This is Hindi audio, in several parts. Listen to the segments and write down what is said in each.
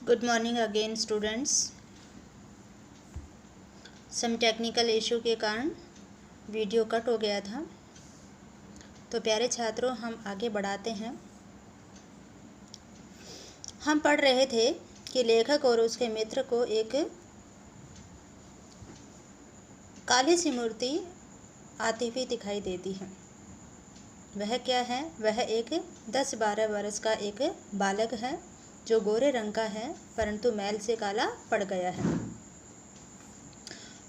Good morning again students. Some technical issue के कारण वीडियो कट हो गया था, तो प्यारे छात्रों हम आगे बढ़ाते हैं। हम पढ़ रहे थे कि लेखक और उसके मित्र को एक काली सी मूर्ति आती हुई दिखाई देती है। वह क्या है? वह एक 10-12 वर्ष का एक बालक है जो गोरे रंग का है, परंतु मैल से काला पड़ गया है।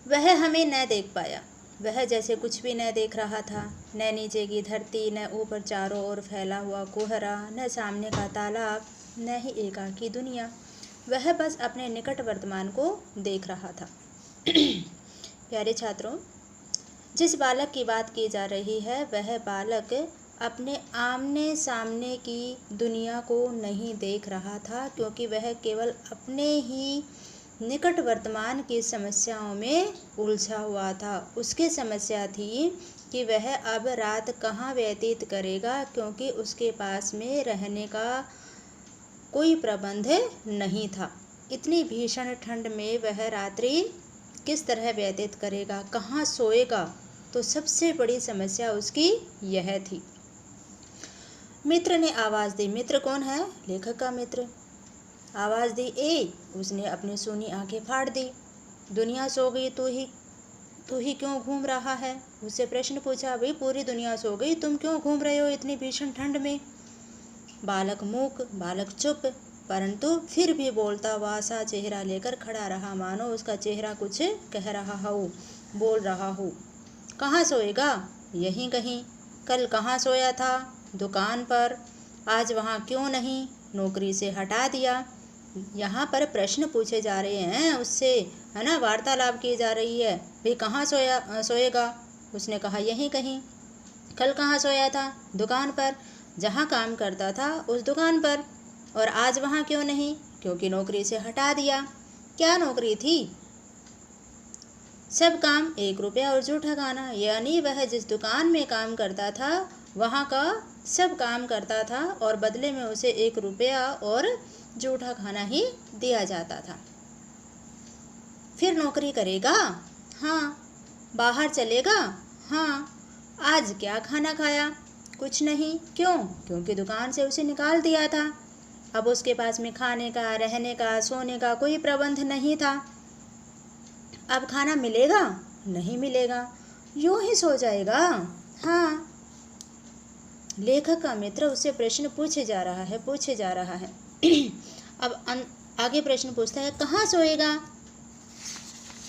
वह हमें न देख पाया। वह जैसे कुछ भी न देख रहा था, न नीचे की धरती, न ऊपर चारों ओर फैला हुआ कोहरा, न सामने का तालाब, न ही एकाकी दुनिया। वह बस अपने निकट वर्तमान को देख रहा था। प्यारे छात्रों, जिस बालक की बात की जा रही है वह बालक अपने आमने सामने की दुनिया को नहीं देख रहा था, क्योंकि वह केवल अपने ही निकट वर्तमान की समस्याओं में उलझा हुआ था। उसकी समस्या थी कि वह अब रात कहाँ व्यतीत करेगा, क्योंकि उसके पास में रहने का कोई प्रबंध नहीं था। इतनी भीषण ठंड में वह रात्रि किस तरह व्यतीत करेगा, कहाँ सोएगा? तो सबसे बड़ी समस्या उसकी यह थी। मित्र ने आवाज़ दी। मित्र कौन है? लेखक का मित्र। आवाज़ दी, ए। उसने अपनी सूनी आंखें फाड़ दी। दुनिया सो गई, तू ही क्यों घूम रहा है? उससे प्रश्न पूछा। भाई पूरी दुनिया सो गई, तुम क्यों घूम रहे हो इतनी भीषण ठंड में? बालक मूक, बालक चुप, परंतु फिर भी बोलता हुआ सा चेहरा लेकर खड़ा रहा, मानो उसका चेहरा कुछ कह रहा हो, बोल रहा हो। कहाँ सोएगा? यहीं कहीं। कल कहाँ सोया था? दुकान पर। आज वहाँ क्यों नहीं? नौकरी से हटा दिया। यहाँ पर प्रश्न पूछे जा रहे हैं उससे, है ना, वार्तालाप की जा रही है। भाई कहाँ सोएगा? उसने कहा यहीं कहीं। कल कहाँ सोया था? दुकान पर। जहाँ काम करता था उस दुकान पर। और आज वहाँ क्यों नहीं? क्योंकि नौकरी से हटा दिया। क्या नौकरी थी? सब काम 1 रुपया और जूठा खाना। यानी वह जिस दुकान में काम करता था वहाँ का सब काम करता था और बदले में उसे 1 रुपया और जूठा खाना ही दिया जाता था। फिर नौकरी करेगा? हाँ। बाहर चलेगा? हाँ। आज क्या खाना खाया? कुछ नहीं। क्यों? क्योंकि दुकान से उसे निकाल दिया था। अब उसके पास में खाने का, रहने का, सोने का कोई प्रबंध नहीं था। अब खाना मिलेगा? नहीं मिलेगा। यूं ही सो जाएगा। हाँ। लेखक का मित्र उससे प्रश्न पूछे जा रहा है। अब आगे प्रश्न पूछता है, कहाँ सोएगा?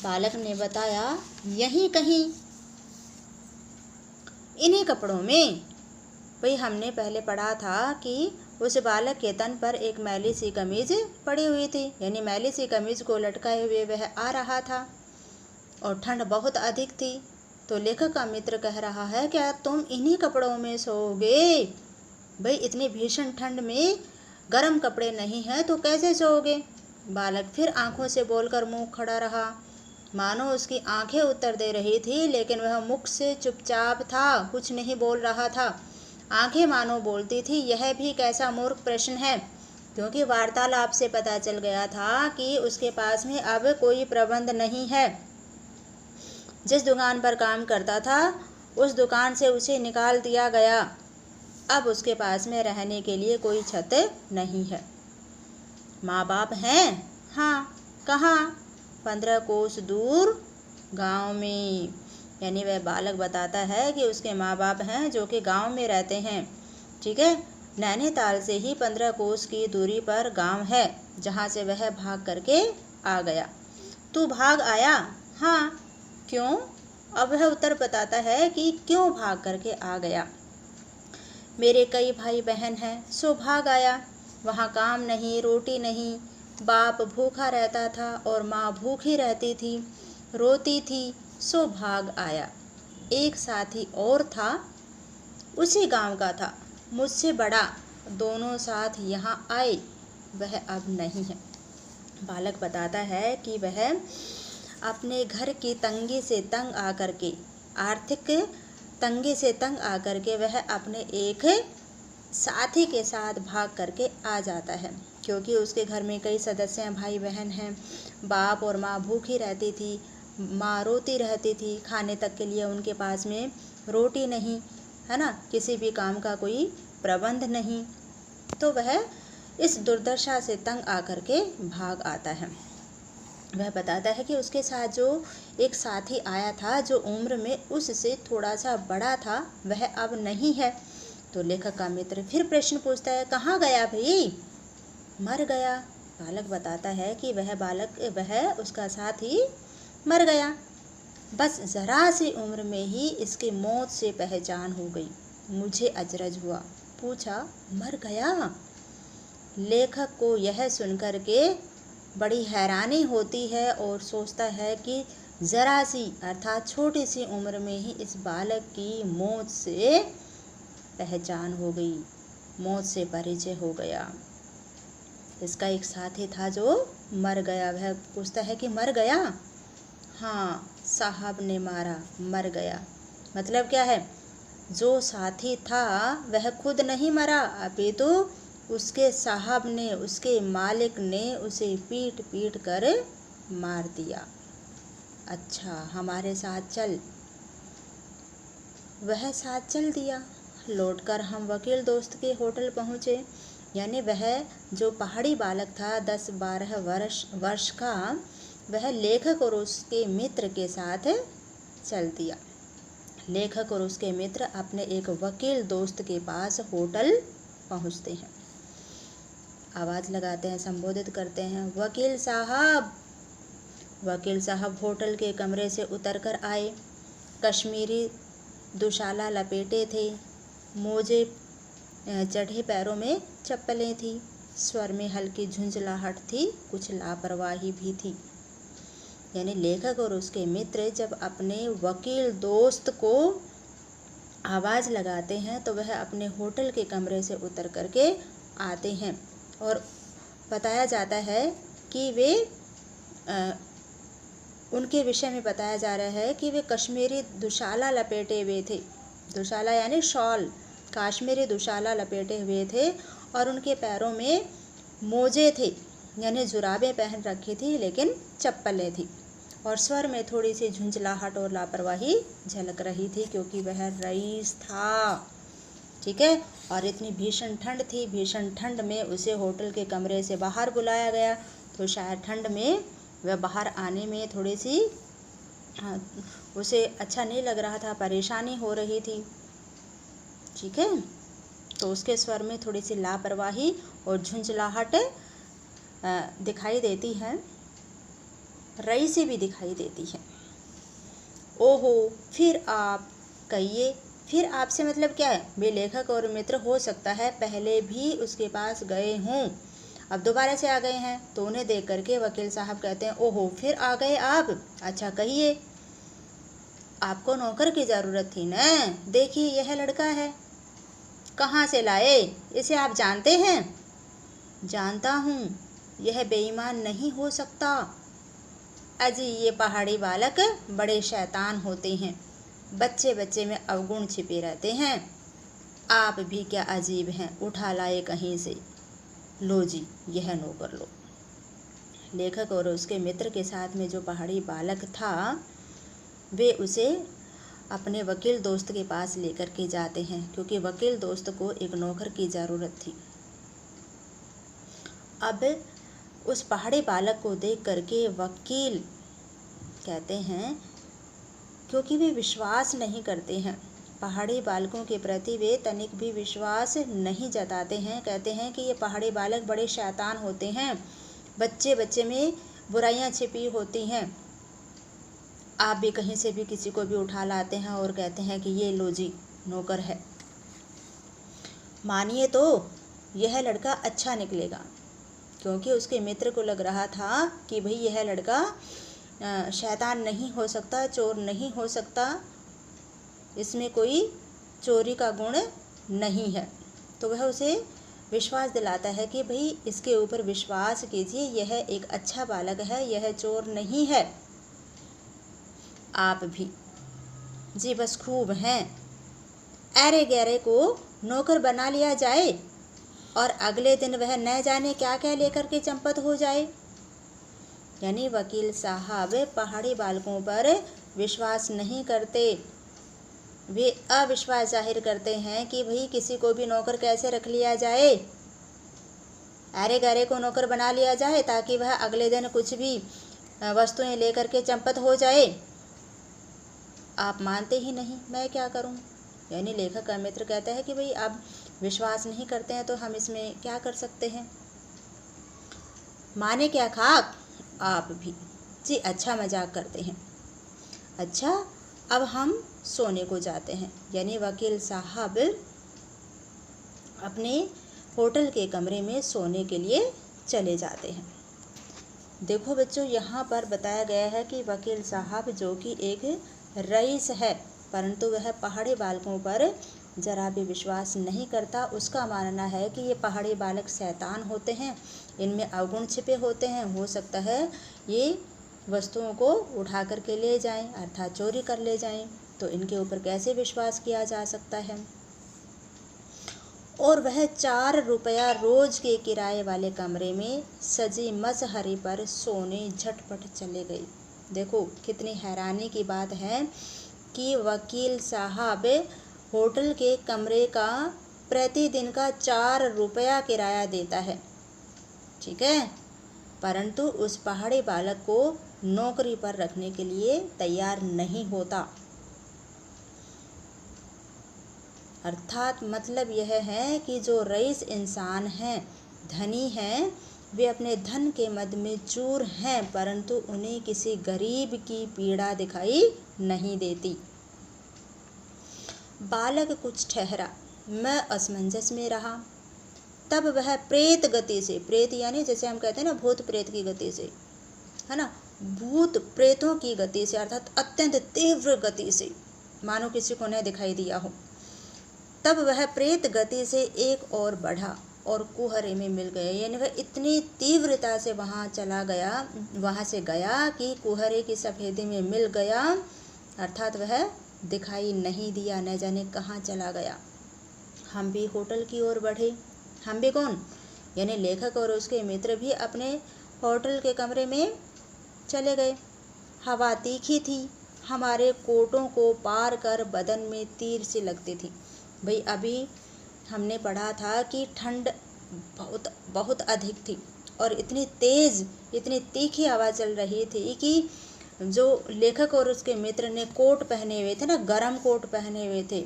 बालक ने बताया, यहीं कहीं, इन्हीं कपड़ों में। भाई हमने पहले पढ़ा था कि उस बालक के तन पर एक मैली सी कमीज पड़ी हुई थी, यानी मैली सी कमीज को लटकाए हुए वह आ रहा था और ठंड बहुत अधिक थी। तो लेखक का मित्र कह रहा है, क्या तुम इन्हीं कपड़ों में सोओगे? भाई इतनी भीषण ठंड में गर्म कपड़े नहीं हैं तो कैसे सोओगे? बालक फिर आंखों से बोलकर मुंह खड़ा रहा, मानो उसकी आंखें उत्तर दे रही थी, लेकिन वह मुख से चुपचाप था, कुछ नहीं बोल रहा था। आंखें मानो बोलती थी। यह भी कैसा मूर्ख प्रश्न है, क्योंकि वार्तालाप से पता चल गया था कि उसके पास में अब कोई प्रबंध नहीं है। जिस दुकान पर काम करता था उस दुकान से उसे निकाल दिया गया। अब उसके पास में रहने के लिए कोई छत नहीं है। माँ बाप हैं? हाँ। कहाँ? 15 कोस दूर गांव में। यानी वह बालक बताता है कि उसके माँ बाप हैं जो कि गांव में रहते हैं। ठीक है। नैनीताल से ही 15 कोस की दूरी पर गांव है, जहाँ से वह भाग करके आ गया। तू भाग आया? हाँ। क्यों? अब वह उत्तर बताता है कि क्यों भाग करके आ गया। मेरे कई भाई बहन हैं, सो भाग आया। वहाँ काम नहीं, रोटी नहीं। बाप भूखा रहता था और माँ भूखी रहती थी, रोती थी, सो भाग आया। एक साथी और था, उसी गांव का था, मुझसे बड़ा। दोनों साथ यहाँ आए, वह अब नहीं है। बालक बताता है कि वह अपने घर की तंगी से तंग आकर के, आर्थिक तंगी से तंग आकर के वह अपने एक साथी के साथ भाग करके आ जाता है। क्योंकि उसके घर में कई सदस्य हैं, भाई बहन हैं। बाप और माँ भूखी रहती थी, माँ रोती रहती थी, खाने तक के लिए उनके पास में रोटी नहीं, है ना, किसी भी काम का कोई प्रबंध नहीं। तो वह इस दुर्दशा से तंग आकर के भाग आता है। वह बताता है कि उसके साथ जो एक साथी आया था, जो उम्र में उससे थोड़ा सा बड़ा था, वह अब नहीं है। तो लेखक का मित्र फिर प्रश्न पूछता है, कहाँ गया भाई? मर गया। बालक बताता है कि वह उसका साथी मर गया। बस जरा सी उम्र में ही इसकी मौत से पहचान हो गई। मुझे अचरज हुआ, पूछा, मर गया? लेखक को यह सुनकर के बड़ी हैरानी होती है और सोचता है कि जरा सी अर्थात छोटी सी उम्र में ही इस बालक की मौत से पहचान हो गई, मौत से परिचय हो गया। इसका एक साथी था जो मर गया। वह पूछता है कि मर गया? हाँ, साहब ने मारा, मर गया। मतलब क्या है? जो साथी था वह खुद नहीं मरा, अपितु उसके साहब ने, उसके मालिक ने उसे पीट पीट कर मार दिया। अच्छा, हमारे साथ चल। वह साथ चल दिया। लौटकर हम वकील दोस्त के होटल पहुँचे। यानी वह जो पहाड़ी बालक था 10-12 वर्ष का, वह लेखक और उसके मित्र के साथ चल दिया। लेखक और उसके मित्र अपने एक वकील दोस्त के पास होटल पहुँचते हैं। आवाज़ लगाते हैं, संबोधित करते हैं, वकील साहब। वकील साहब होटल के कमरे से उतरकर आए। कश्मीरी दुशाला लपेटे थे, मोजे चढ़े, पैरों में चप्पलें थी। स्वर में हल्की झुंझलाहट थी, कुछ लापरवाही भी थी। यानी लेखक और उसके मित्र जब अपने वकील दोस्त को आवाज़ लगाते हैं तो वह अपने होटल के कमरे से उतर करके आते हैं और बताया जाता है कि वे उनके विषय में बताया जा रहा है कि वे कश्मीरी दुशाला लपेटे हुए थे। दुशाला यानी शॉल, कश्मीरी दुशाला लपेटे हुए थे और उनके पैरों में मोजे थे, यानी जुराबें पहन रखी थी लेकिन चप्पलें थी। और स्वर में थोड़ी सी झुंझलाहट और लापरवाही झलक रही थी क्योंकि वह रईस था। ठीक है। और इतनी भीषण ठंड थी, भीषण ठंड में उसे होटल के कमरे से बाहर बुलाया गया। तो शायद ठंड में वह बाहर आने में थोड़ी सी उसे अच्छा नहीं लग रहा था, परेशानी हो रही थी। ठीक है। तो उसके स्वर में थोड़ी सी लापरवाही और झुंझलाहट दिखाई देती है, रईसी भी दिखाई देती है। ओहो, फिर आप कहिए। फिर आपसे मतलब क्या है? वे लेखक और मित्र हो सकता है पहले भी उसके पास गए हों, अब दोबारा से आ गए हैं। तो उन्हें देख करके वकील साहब कहते हैं, ओहो, फिर आ गए आप? अच्छा, कहिए। आपको नौकर की ज़रूरत थी ना? देखिए, यह लड़का है। कहाँ से लाए? इसे आप जानते हैं? जानता हूँ, यह बेईमान नहीं हो सकता। अजी, ये पहाड़ी बालक बड़े शैतान होते हैं, बच्चे बच्चे में अवगुण छिपे रहते हैं। आप भी क्या अजीब हैं, उठा लाए कहीं से। लो जी, यह नौकर लो। लेखक और उसके मित्र के साथ में जो पहाड़ी बालक था, वे उसे अपने वकील दोस्त के पास लेकर के जाते हैं क्योंकि वकील दोस्त को एक नौकर की ज़रूरत थी। अब उस पहाड़ी बालक को देख करके वकील कहते हैं, क्योंकि वे विश्वास नहीं करते हैं पहाड़ी बालकों के प्रति, वे तनिक भी विश्वास नहीं जताते हैं। कहते हैं कि ये पहाड़ी बालक बड़े शैतान होते हैं, बच्चे बच्चे में बुराइयां छिपी होती हैं। आप भी कहीं से भी किसी को भी उठा लाते हैं और कहते हैं कि ये लो जी, नौकर है। मानिए तो यह लड़का अच्छा निकलेगा, क्योंकि उसके मित्र को लग रहा था कि भाई यह लड़का शैतान नहीं हो सकता, चोर नहीं हो सकता, इसमें कोई चोरी का गुण नहीं है। तो वह उसे विश्वास दिलाता है कि भाई इसके ऊपर विश्वास कीजिए, यह एक अच्छा बालक है, यह चोर नहीं है। आप भी जी बस खूब हैं, ऐरे गैरे को नौकर बना लिया जाए। और अगले दिन वह न जाने क्या क्या लेकर के चंपत हो जाए। यानी वकील साहब पहाड़ी बालकों पर विश्वास नहीं करते। वे अविश्वास जाहिर करते हैं कि भाई किसी को भी नौकर कैसे रख लिया जाए, अरे गरे को नौकर बना लिया जाए ताकि वह अगले दिन कुछ भी वस्तुएं लेकर के चंपत हो जाए। आप मानते ही नहीं, मैं क्या करूं। यानी लेखक का मित्र कहता है कि भाई आप विश्वास नहीं करते हैं तो हम इसमें क्या कर सकते हैं। माने क्या खाक, आप भी जी अच्छा मजाक करते हैं। अच्छा, अब हम सोने को जाते हैं। यानी वकील साहब अपने होटल के कमरे में सोने के लिए चले जाते हैं। देखो बच्चों, यहाँ पर बताया गया है कि वकील साहब जो कि एक रईस है, परंतु वह पहाड़ी बालकों पर जरा भी विश्वास नहीं करता। उसका मानना है कि ये पहाड़ी बालक शैतान होते हैं, इनमें अवगुण छिपे होते हैं। हो सकता है ये वस्तुओं को उठा करके ले जाएं, अर्थात चोरी कर ले जाएं, तो इनके ऊपर कैसे विश्वास किया जा सकता है। और वह 4 रुपया रोज के किराए वाले कमरे में सजी मसहरी पर सोने झटपट चले गए। देखो कितनी हैरानी की बात है कि वकील साहब होटल के कमरे का प्रतिदिन का 4 रुपया किराया देता है, ठीक है, परंतु उस पहाड़ी बालक को नौकरी पर रखने के लिए तैयार नहीं होता। अर्थात मतलब यह है कि जो रईस इंसान हैं, धनी हैं, वे अपने धन के मद में चूर हैं, परंतु उन्हें किसी गरीब की पीड़ा दिखाई नहीं देती। बालक कुछ ठहरा, मैं असमंजस में रहा। तब वह प्रेत गति से, प्रेत यानी जैसे हम कहते हैं ना भूत प्रेत की गति से, है ना, भूत प्रेतों की गति से, अर्थात अत्यंत तीव्र गति से, मानो किसी को न दिखाई दिया हो। तब वह प्रेत गति से एक और बढ़ा और कुहरे में मिल गया। यानी वह इतनी तीव्रता से वहाँ से गया कि कुहरे की सफेदी में मिल गया, अर्थात वह दिखाई नहीं दिया, न जाने कहाँ चला गया। हम भी होटल की ओर बढ़े। हम भी कौन? यानी लेखक और उसके मित्र भी अपने होटल के कमरे में चले गए। हवा तीखी थी, हमारे कोटों को पार कर बदन में तीर सी लगती थी। भाई अभी हमने पढ़ा था कि ठंड बहुत बहुत अधिक थी और इतनी तेज़, इतनी तीखी हवा चल रही थी कि जो लेखक और उसके मित्र ने कोट पहने हुए थे ना, गरम कोट पहने हुए थे,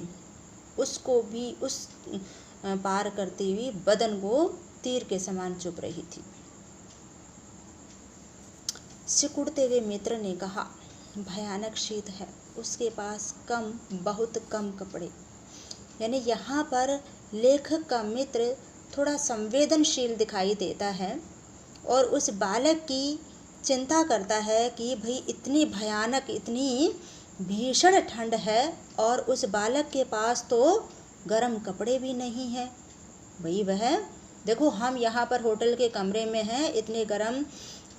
उसको भी उस पार करती हुई बदन को तीर के समान चुभ रही थी। सिकुड़ते हुए मित्र ने कहा, भयानक शीत है, उसके पास बहुत कम कपड़े। यानी यहाँ पर लेखक का मित्र थोड़ा संवेदनशील दिखाई देता है और उस बालक की चिंता करता है कि भाई इतनी भयानक, इतनी भीषण ठंड है और उस बालक के पास तो गर्म कपड़े भी नहीं हैं। भाई वह देखो, हम यहाँ पर होटल के कमरे में हैं, इतने गर्म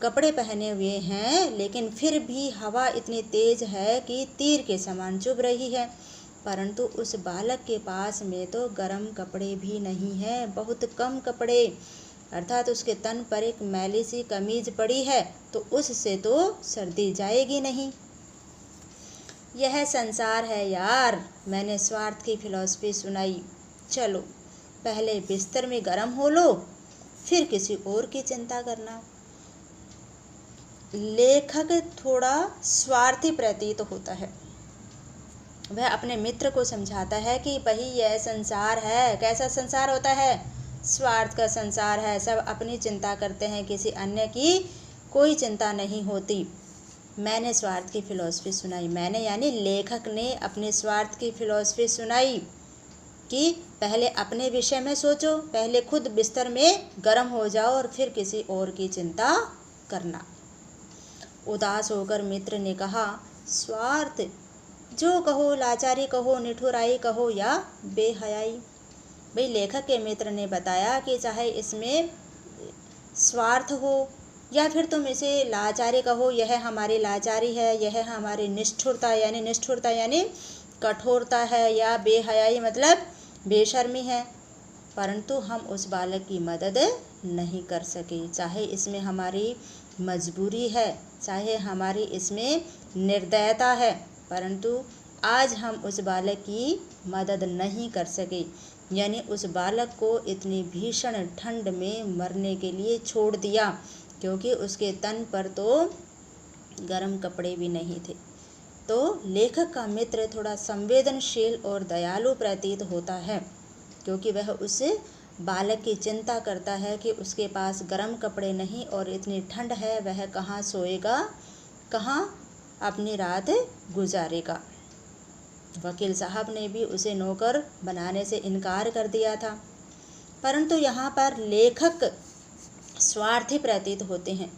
कपड़े पहने हुए हैं, लेकिन फिर भी हवा इतनी तेज़ है कि तीर के समान चुभ रही है, परंतु उस बालक के पास में तो गर्म कपड़े भी नहीं हैं, बहुत कम कपड़े। अर्थात उसके तन पर एक मैली सी कमीज पड़ी है, तो उससे तो सर्दी जाएगी नहीं। यह संसार है यार, मैंने स्वार्थ की फिलॉसफी सुनाई। चलो पहले बिस्तर में गर्म हो लो, फिर किसी और की चिंता करना। लेखक थोड़ा स्वार्थी प्रतीत होता है। वह अपने मित्र को समझाता है कि भाई यह संसार है, कैसा संसार होता है? स्वार्थ का संसार है। सब अपनी चिंता करते हैं, किसी अन्य की कोई चिंता नहीं होती। मैंने स्वार्थ की फिलॉसफी सुनाई, मैंने यानी लेखक ने अपने स्वार्थ की फिलॉसफी सुनाई कि पहले अपने विषय में सोचो, पहले खुद बिस्तर में गर्म हो जाओ और फिर किसी और की चिंता करना। उदास होकर मित्र ने कहा, स्वार्थ जो कहो, लाचारी कहो, निठुराई कहो या बेहयाई। भाई लेखक के मित्र ने बताया कि चाहे इसमें स्वार्थ हो या फिर तुम इसे लाचारी कहो, यह हमारी लाचारी है, यह हमारी निष्ठुरता यानी कठोरता है, या बेहयाई मतलब बेशर्मी है, परंतु हम उस बालक की मदद नहीं कर सके। चाहे इसमें हमारी मजबूरी है, चाहे हमारी इसमें निर्दयता है, परंतु आज हम उस बालक की मदद नहीं कर सके। यानी उस बालक को इतनी भीषण ठंड में मरने के लिए छोड़ दिया, क्योंकि उसके तन पर तो गर्म कपड़े भी नहीं थे। तो लेखक का मित्र थोड़ा संवेदनशील और दयालु प्रतीत होता है, क्योंकि वह उस बालक की चिंता करता है कि उसके पास गर्म कपड़े नहीं और इतनी ठंड है, वह कहाँ सोएगा, कहाँ अपनी रात गुजारेगा। वकील साहब ने भी उसे नौकर बनाने से इनकार कर दिया था, परंतु यहाँ पर लेखक स्वार्थी प्रतीत होते हैं।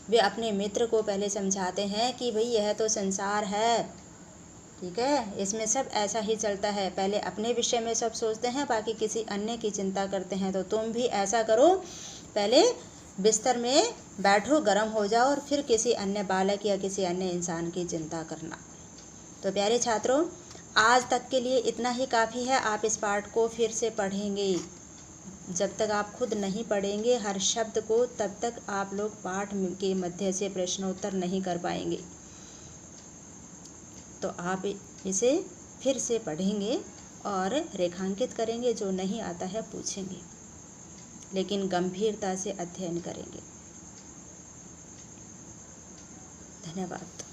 वे अपने मित्र को पहले समझाते हैं कि भाई यह तो संसार है, ठीक है, इसमें सब ऐसा ही चलता है। पहले अपने विषय में सब सोचते हैं, बाकी किसी अन्य की चिंता करते हैं। तो तुम भी ऐसा करो, पहले बिस्तर में बैठो, गर्म हो जाओ और फिर किसी अन्य बालक या किसी अन्य इंसान की चिंता करना। तो प्यारे छात्रों, आज तक के लिए इतना ही काफ़ी है। आप इस पाठ को फिर से पढ़ेंगे। जब तक आप खुद नहीं पढ़ेंगे हर शब्द को, तब तक आप लोग पाठ के मध्य से प्रश्नोत्तर नहीं कर पाएंगे। तो आप इसे फिर से पढ़ेंगे और रेखांकित करेंगे, जो नहीं आता है पूछेंगे, लेकिन गंभीरता से अध्ययन करेंगे। धन्यवाद।